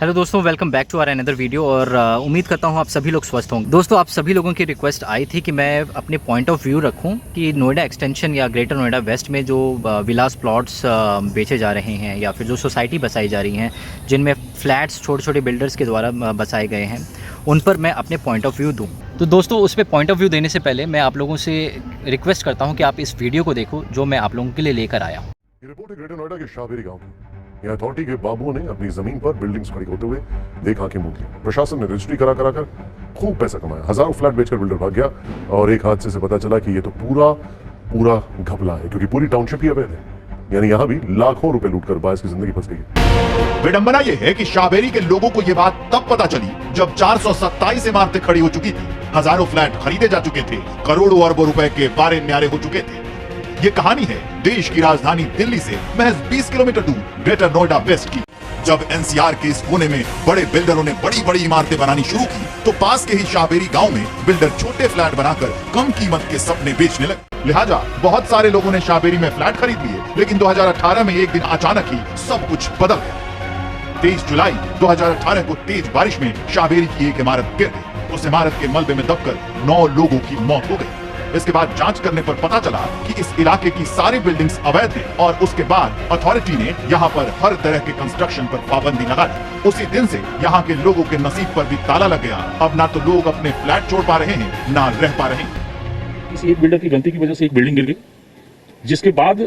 Hello दोस्तों, welcome back to our another video. और उम्मीद करता हूँ आप सभी लोग स्वस्थ होंगे। दोस्तों, आप सभी लोगों की रिक्वेस्ट आई थी कि मैं अपने पॉइंट ऑफ व्यू रखूँ कि नोएडा एक्सटेंशन या ग्रेटर नोएडा वेस्ट में जो विलास प्लॉट्स बेचे जा रहे हैं या फिर जो सोसाइटी बसाई जा रही हैं जिनमें फ्लैट्स छोटे छोटे बिल्डर्स के द्वारा बसाए गए हैं, उन पर मैं अपने पॉइंट ऑफ व्यू दूँ। तो दोस्तों, उस पर पॉइंट ऑफ व्यू देने से पहले मैं आप लोगों से रिक्वेस्ट करता हूँ कि आप इस वीडियो को देखो जो मैं आप लोगों के लिए लेकर आया हूँ। ये रिपोर्ट है ग्रेटर नोएडा के शाहबेरी गांव की। यहाँ अथॉरिटी के बाबुओं ने अपनी जमीन पर बिल्डिंग्स खड़ी होते हुए देख आंखें मूंद ली। प्रशासन ने रजिस्ट्री करा कर खूब पैसा कमाया। हजारों फ्लैट बेचकर बिल्डर भाग गया और एक हादसे से पता चला कि ये तो पूरा घपला है, क्योंकि पूरी टाउनशिप ही अवैध है। यानी यहाँ भी लाखों रुपए लूटकर बायस की जिंदगी फंस गई। विडंबना यह है कि शाहबेरी के लोगों को यह बात तब पता चली जब 427 इमारतें खड़ी हो चुकी थी, हजारों फ्लैट खरीदे जा चुके थे, करोड़ों अरबों रुपए के बारे न्यारे हो चुके थे। ये कहानी है देश की राजधानी दिल्ली से महज 20 किलोमीटर दूर ग्रेटर नोएडा वेस्ट की। जब एनसीआर के इस कोने में बड़े बिल्डरों ने बड़ी बड़ी इमारतें बनानी शुरू की, तो पास के ही शाहबेरी गांव में बिल्डर छोटे फ्लैट बनाकर कम कीमत के सपने बेचने लगे। लिहाजा बहुत सारे लोगों ने शाहबेरी में फ्लैट खरीद लिए, लेकिन 2018 में एक दिन अचानक ही सब कुछ बदल गया। 23 जुलाई 2018 को तेज बारिश में शाहबेरी की एक इमारत गिर गई। उस इमारत के मलबे में दबकर 9 लोगों की मौत हो गई। इसके बाद जांच करने पर पता चला कि इस इलाके की सारी बिल्डिंग्स अवैध हैं और उसके बाद अथॉरिटी ने यहाँ पर हर तरह के कंस्ट्रक्शन पर पाबंदी लगा दी। उसी दिन से यहाँ के लोगों के नसीब पर भी ताला लग गया। अब ना तो लोग अपने फ्लैट छोड़ पा रहे हैं, ना रह पा रहे हैं। किसी एक बिल्डर की गलती की वजह से एक बिल्डिंग गिर गई, जिसके बाद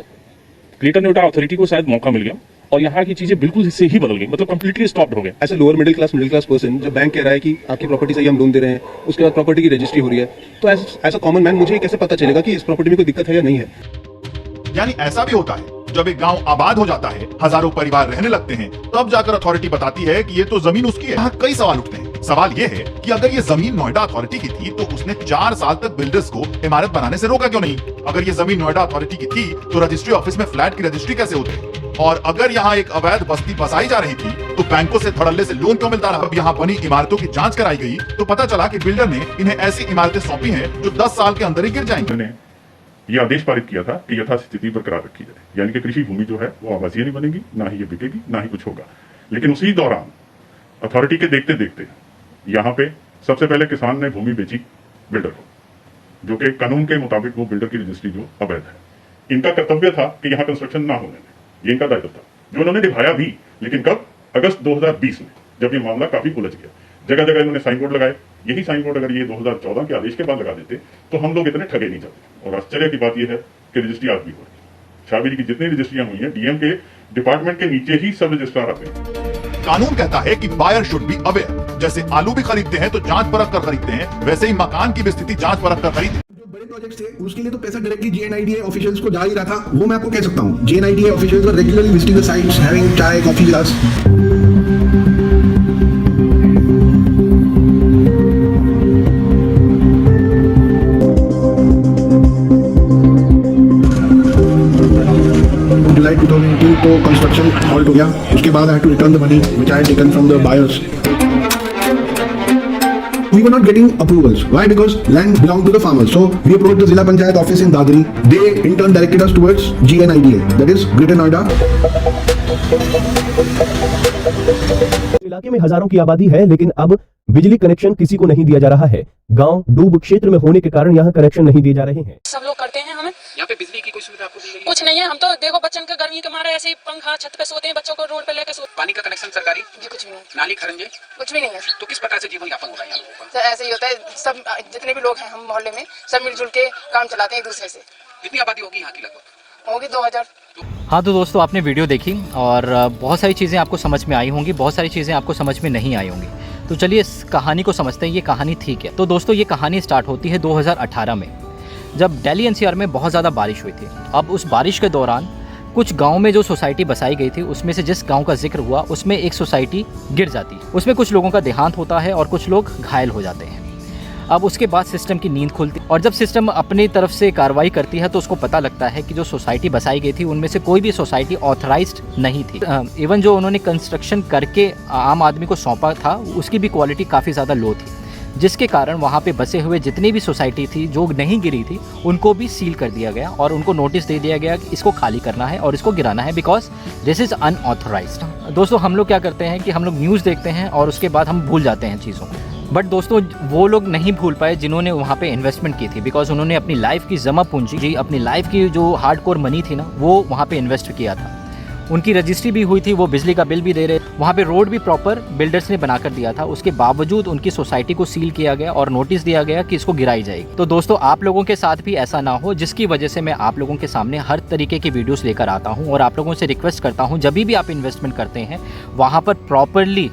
ग्रेटर नोएडा अथॉरिटी को शायद मौका मिल गया और यहाँ की चीजें बिल्कुल इससे ही बदल गई, मतलब कंप्लीटली स्टॉप्ड हो गया। ऐसे लोअर मिडिल क्लास पर्सन जब बैंक कह रहा है कि आपकी प्रॉपर्टी से ही हम लोन दे रहे हैं, उसके बाद प्रॉपर्टी की रजिस्ट्री हो रही है, तो एज अ कॉमन मैन मुझे कैसे पता चलेगा कि इस प्रॉपर्टी में कोई दिक्कत है या नहीं है। यानी ऐसा भी होता है, जब एक गांव आबाद हो जाता है, हजारों परिवार रहने लगते हैं, तब जाकर अथॉरिटी बताती है कि ये तो जमीन उसकी है। यहाँ कई सवाल उठते हैं। सवाल ये है कि अगर ये जमीन नोएडा अथॉरिटी की थी, तो उसने 4 साल तक बिल्डर्स को इमारत बनाने से रोका क्यों नहीं? अगर ये जमीन नोएडा अथॉरिटी की थी, तो रजिस्ट्री ऑफिस में फ्लैट की रजिस्ट्री कैसे होती? और अगर यहाँ एक अवैध बस्ती बसाई जा रही थी, तो बैंकों से धड़ल्ले से लोन क्यों मिलता रहा? अब यहाँ बनी इमारतों की जांच कराई गई, तो पता चला कि बिल्डर ने इन्हें ऐसी इमारतें सौंपी हैं जो 10 साल के अंदर ही गिर जाएंगी। ये आदेश पारित किया था कि यथास्थिति बरकरार रखी जाए, यानी कि कृषि भूमि जो है वो आवासीय नहीं बनेगी, ना ही ये बिकेगी, ना ही कुछ होगा। लेकिन उसी दौरान अथॉरिटी के देखते देखते यहाँ पे सबसे पहले किसान ने भूमि बेची बिल्डर को, जो कि कानून के मुताबिक वो बिल्डर की रजिस्ट्री जो अवैध है। इनका कर्तव्य था कि यहाँ कंस्ट्रक्शन ना होने दें, ये इनका दायित्व था, जो उन्होंने निभाया भी। लेकिन कब? अगस्त 2020 में, जब ये मामला काफी उलझ गया। जगह जगह इन्होंने साइन बोर्ड लगाए। यही साइन बोर्ड अगर ये 2014 के आदेश के बाद लगा देते, तो हम लोग इतने ठगे नहीं जाते। और आश्चर्य की बात यह है कि रजिस्ट्री आज भी हो रही है। शाहबेरी की जितनी रजिस्ट्रियां हुई हैं, डीएम के डिपार्टमेंट के नीचे ही सब रजिस्ट्रार आते हैं। कानून कहता है कि बायर शुड बी अवेयर। जैसे आलू भी खरीदते हैं तो जांच परख कर खरीदते हैं, वैसे ही मकान की भी स्थिति जांच परख कर खरीदते। बड़े प्रोजेक्ट्स थे उसके लिए तो पैसा डायरेक्टली जीएनआईडीए ऑफिशियल्स को जा ही रहा था। वो मैं आपको कह सकता हूँ, GNIDA officials were regularly visiting the sites, having chai coffee glass. जुलाई 2018 को कंस्ट्रक्शन हॉल्ट हो गया। उसके बाद I had to return the money which I had taken from the buyers. We were not getting approvals. Why? Because land belonged to the farmers. So we approached the Zilla Panchayat office in Dadri. They in turn directed us towards GNIDA, that is Greater Noida. इलाके में हजारों की आबादी है, लेकिन अब बिजली connection किसी को नहीं दिया जा रहा है। गांव डूब क्षेत्र में होने के कारण यहाँ कनेक्शन नहीं दिए जा रहे हैं। सब लोग करते हैं। हमें यहाँ पे बिजली की कोई सुविधा आपको दी गई? कुछ नहीं है। हम तो देखो बच्चन के गर्मी के मारे ऐसे ही पंखा छत पे सोते हैं, बच्चों को रोड पे लेके सोते। पानी का कनेक्शन सरकारी? जी कुछ भी नहीं, नाली खरंजे? कुछ भी नहीं है। तो किस प्रकार से जीवन यापन हो रहा है यहाँ लोगों का? तो ऐसे ही होता है। सब जितने भी लोग हैं हम मोहल्ले में, सब मिलजुल के काम चलाते हैं एक दूसरे से। कितनी आबादी होगी यहाँ की? लगभग होगी 2000। हाँ, तो दोस्तों आपने वीडियो देखी और बहुत सारी चीज़ें आपको समझ में आई होंगी, बहुत सारी चीज़ें आपको समझ में नहीं आई होंगी। तो चलिए इस कहानी को समझते हैं। ये कहानी ठीक है। तो दोस्तों, ये कहानी स्टार्ट होती है 2018 में, जब दिल्ली एनसीआर में बहुत ज़्यादा बारिश हुई थी। अब उस बारिश के दौरान कुछ गांव में जो सोसाइटी बसाई गई थी, उसमें से जिस गांव का जिक्र हुआ, उसमें एक सोसाइटी गिर जाती है। उसमें कुछ लोगों का देहांत होता है और कुछ लोग घायल हो जाते हैं। अब उसके बाद सिस्टम की नींद खुलती और जब सिस्टम अपनी तरफ से कार्रवाई करती है, तो उसको पता लगता है कि जो सोसाइटी बसाई गई थी, उनमें से कोई भी सोसाइटी ऑथराइज्ड नहीं थी। इवन जो उन्होंने कंस्ट्रक्शन करके आम आदमी को सौंपा था, उसकी भी क्वालिटी काफ़ी ज़्यादा लो थी। जिसके कारण वहाँ पे बसे हुए जितनी भी सोसाइटी थी जो नहीं गिरी थी उनको भी सील कर दिया गया और उनको नोटिस दे दिया गया कि इसको खाली करना है और इसको गिराना है, बिकॉज दिस इज़ अनऑथराइज्ड। दोस्तों हम लोग क्या करते हैं कि हम लोग न्यूज़ देखते हैं और उसके बाद हम भूल जाते हैं चीज़ों को, बट दोस्तों वो लोग नहीं भूल पाए जिन्होंने वहाँ पे इन्वेस्टमेंट की थी, बिकॉज उन्होंने अपनी लाइफ की जमा पूंजी, अपनी लाइफ की जो हार्डकोर मनी थी ना, वो वहाँ पे इन्वेस्ट किया था। उनकी रजिस्ट्री भी हुई थी, वो बिजली का बिल भी दे रहे, वहाँ पे रोड भी प्रॉपर बिल्डर्स ने बना कर दिया था। उसके बावजूद उनकी सोसाइटी को सील किया गया और नोटिस दिया गया कि इसको गिराई जाएगी। तो दोस्तों आप लोगों के साथ भी ऐसा ना हो, जिसकी वजह से मैं आप लोगों के सामने हर तरीके की वीडियोस लेकर आता हूँ और आप लोगों से रिक्वेस्ट करता हूँ जब भी आप इन्वेस्टमेंट करते हैं वहाँ पर प्रॉपरली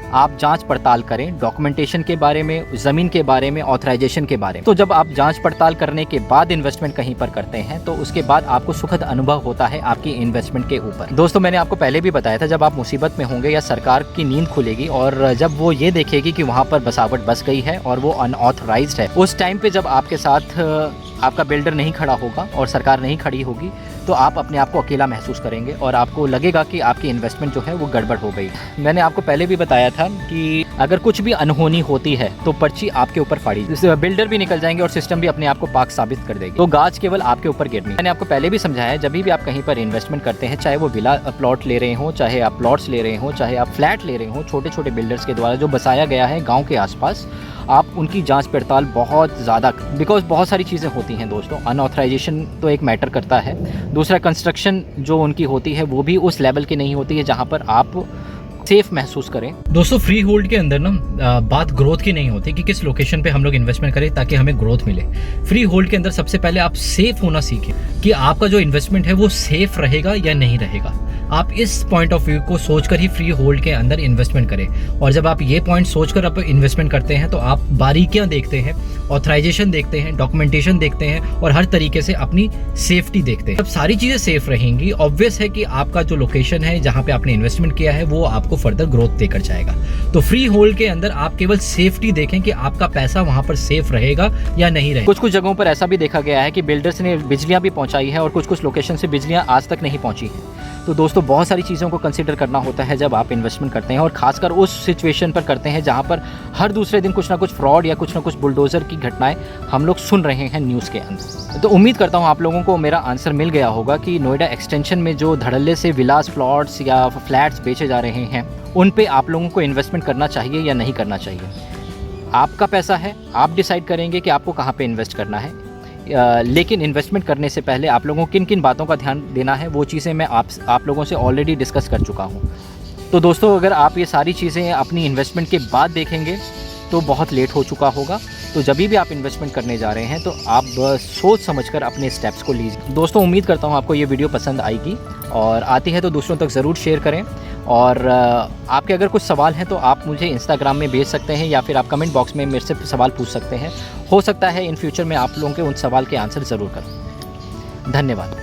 आप जांच पड़ताल करें, डॉक्यूमेंटेशन के बारे में, ज़मीन के बारे में, ऑथराइजेशन के बारे में। तो जब आप जांच पड़ताल करने के बाद इन्वेस्टमेंट कहीं पर करते हैं तो उसके बाद आपको सुखद अनुभव होता है आपकी इन्वेस्टमेंट के ऊपर। दोस्तों मैंने आपको पहले भी बताया था, जब आप मुसीबत में होंगे या सरकार की नींद खुलेगी और जब वो ये देखेगी कि वहाँ पर बसावट बस गई है और वो अनऑथराइज्ड है, उस टाइम पे जब आपके साथ आपका बिल्डर नहीं खड़ा होगा और सरकार नहीं खड़ी होगी तो आप अपने आप को अकेला महसूस करेंगे और आपको लगेगा कि आपकी इन्वेस्टमेंट जो है वो गड़बड़ हो गई। मैंने आपको पहले भी बताया था कि अगर कुछ भी अनहोनी होती है तो पर्ची आपके ऊपर फाड़ी, बिल्डर भी निकल जाएंगे और सिस्टम भी अपने आप को पाक साबित कर देगी। तो गाज केवल आपके ऊपर गिरनी। मैंने आपको पहले भी समझाया है, जब भी आप कहीं पर इन्वेस्टमेंट करते हैं, चाहे वो विला प्लॉट ले रहे हो, चाहे आप प्लॉट्स ले रहे हो, चाहे आप फ्लैट ले रहे हो, छोटे छोटे बिल्डर्स के द्वारा जो बसाया गया है गाँव के आसपास, आप उनकी जांच पड़ताल बहुत ज़्यादा, बिकॉज बहुत सारी चीज़ें होती हैं दोस्तों। अनऑथराइजेशन तो एक मैटर करता है, दूसरा कंस्ट्रक्शन जो उनकी होती है वो भी उस लेवल की नहीं होती है जहां पर आप सेफ महसूस करें। दोस्तों फ्री होल्ड के अंदर ना बात ग्रोथ की नहीं होती कि किस लोकेशन पे हम लोग इन्वेस्टमेंट करें ताकि हमें ग्रोथ मिले। फ्री होल्ड के अंदर सबसे पहले आप सेफ होना सीखें कि आपका जो इन्वेस्टमेंट है वो सेफ रहेगा या नहीं रहेगा। आप इस पॉइंट ऑफ व्यू को सोचकर ही फ्री होल्ड के अंदर इन्वेस्टमेंट करें। और जब आप ये पॉइंट सोचकर आप इन्वेस्टमेंट करते हैं तो आप बारीकियां देखते हैं, ऑथराइजेशन देखते हैं, डॉक्यूमेंटेशन देखते हैं और हर तरीके से अपनी सेफ्टी देखते हैं। जब सारी चीज़ें सेफ रहेंगी, ऑब्वियस है कि आपका जो लोकेशन है जहाँ पे आपने इन्वेस्टमेंट किया है वो आपको फर्दर ग्रोथ देकर जाएगा। तो फ्री होल्ड के अंदर आप केवल सेफ्टी देखें कि आपका पैसा वहाँ पर सेफ रहेगा या नहीं रहेगा। कुछ कुछ जगहों पर ऐसा भी देखा गया है कि बिल्डर्स ने बिजलियाँ भी पहुँचाई है और कुछ कुछ लोकेशन से बिजलियाँ आज तक नहीं पहुँची हैं। तो दोस्तों बहुत सारी चीज़ों को कंसिडर करना होता है जब आप इन्वेस्टमेंट करते हैं और खासकर उस सिचुएशन पर करते हैं जहां पर हर दूसरे दिन कुछ ना कुछ फ्रॉड या कुछ ना कुछ बुलडोज़र की घटनाएं हम लोग सुन रहे हैं न्यूज़ के अंदर। तो उम्मीद करता हूं आप लोगों को मेरा आंसर मिल गया होगा कि नोएडा एक्सटेंशन में जो धड़ल्ले से विलास प्लॉट्स या फ्लैट्स बेचे जा रहे हैं उन पे आप लोगों को इन्वेस्टमेंट करना चाहिए या नहीं करना चाहिए। आपका पैसा है, आप डिसाइड करेंगे कि आपको कहाँ पे इन्वेस्ट करना है। लेकिन इन्वेस्टमेंट करने से पहले आप लोगों को किन किन बातों का ध्यान देना है वो चीज़ें मैं आप लोगों से ऑलरेडी डिस्कस कर चुका हूँ। तो दोस्तों अगर आप ये सारी चीज़ें अपनी इन्वेस्टमेंट के बाद देखेंगे तो बहुत लेट हो चुका होगा। तो जब भी आप इन्वेस्टमेंट करने जा रहे हैं तो आप सोच समझकर अपने स्टेप्स को लीजिए। दोस्तों उम्मीद करता हूँ आपको ये वीडियो पसंद आएगी और आती है तो दूसरों तक ज़रूर शेयर करें। और आपके अगर कुछ सवाल हैं तो आप मुझे इंस्टाग्राम में भेज सकते हैं या फिर आप कमेंट बॉक्स में मेरे से सवाल पूछ सकते हैं। हो सकता है इन फ्यूचर में आप लोगों के उन सवाल के आंसर ज़रूर करूँ। धन्यवाद।